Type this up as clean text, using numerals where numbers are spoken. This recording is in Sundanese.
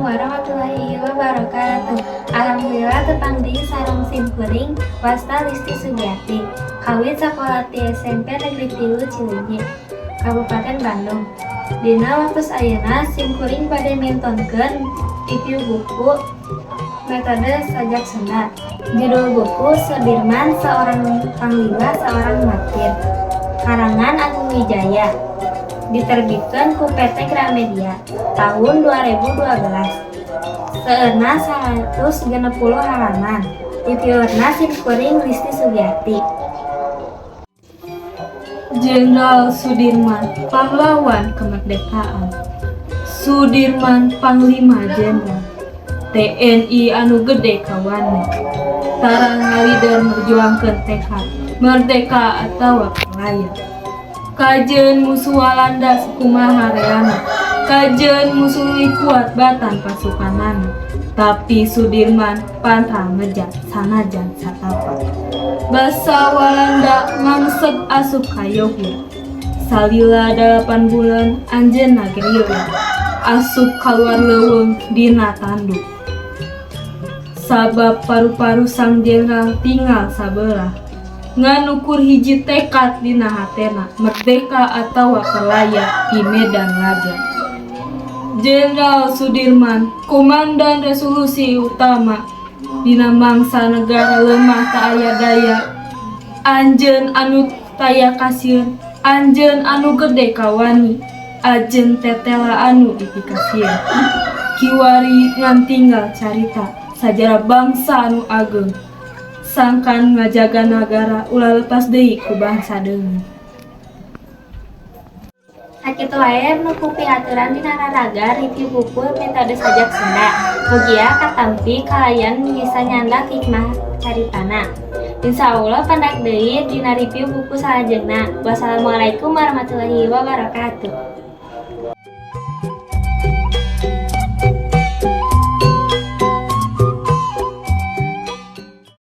warahmatullahi wabarakatuh. Alhamdulillah tepang di sareng simkuring wasta Listi Sugiati. Kawit sakola ti SMP Negeri 3 Cileunyi, Kabupaten Bandung. Dina waktu ayeuna simkuring pada mintonkeun review buku metode sajak Sunda. Judul buku Sudirman, Seorang Panglima Seorang Martir, karangan Agung Wijaya, diterbitkan ku PT Gramedia tahun 2012. Seueurna 160 halaman. Reviewerna simkuring Listi Sugiati. Jenderal Sudirman, pahlawan kemerdekaan. Sudirman Panglima Jenderal TNI anu gede kawanna, tarang ngalideun merjuangkeun tekad merdeka atawa pelaya. Kajeun musuh Walanda sakumaha reana, kajeun musuh kuat batan pasukanana, tapi Sudirman pantang ngejak sanajan satapa. Basa Walanda mangseg asup kayohya, salila 8 bulan anjeunna gerilya, asup kaluar leuweung dina tanduk. Sabab paru-paru sang jenderal tinggal sabelah, nganukur hiji tekad dina hatena, merdeka atawa pelaya di medan laga. Jenderal Sudirman, komandan resolusi utama dina mangsa negara lemah tak aya daya. Anjeun anu taya kasieun, anjeun anu gede kawani, ajeun tetela anu dipikasieun. Kiwari ngan tinggal carita sajarah bangsa anu ageung, sangkan ngajaga nagara ulah lepas deui ku bangsa deungeun. Sakitu wae nu pihaturan dina raraga review buku metode sajak Sunda. Mugia katampi kalian bisa nyandak hikmah caritana. Insyaallah pandak deui dina review buku salajengna. Wassalamualaikum warahmatullahi wabarakatuh.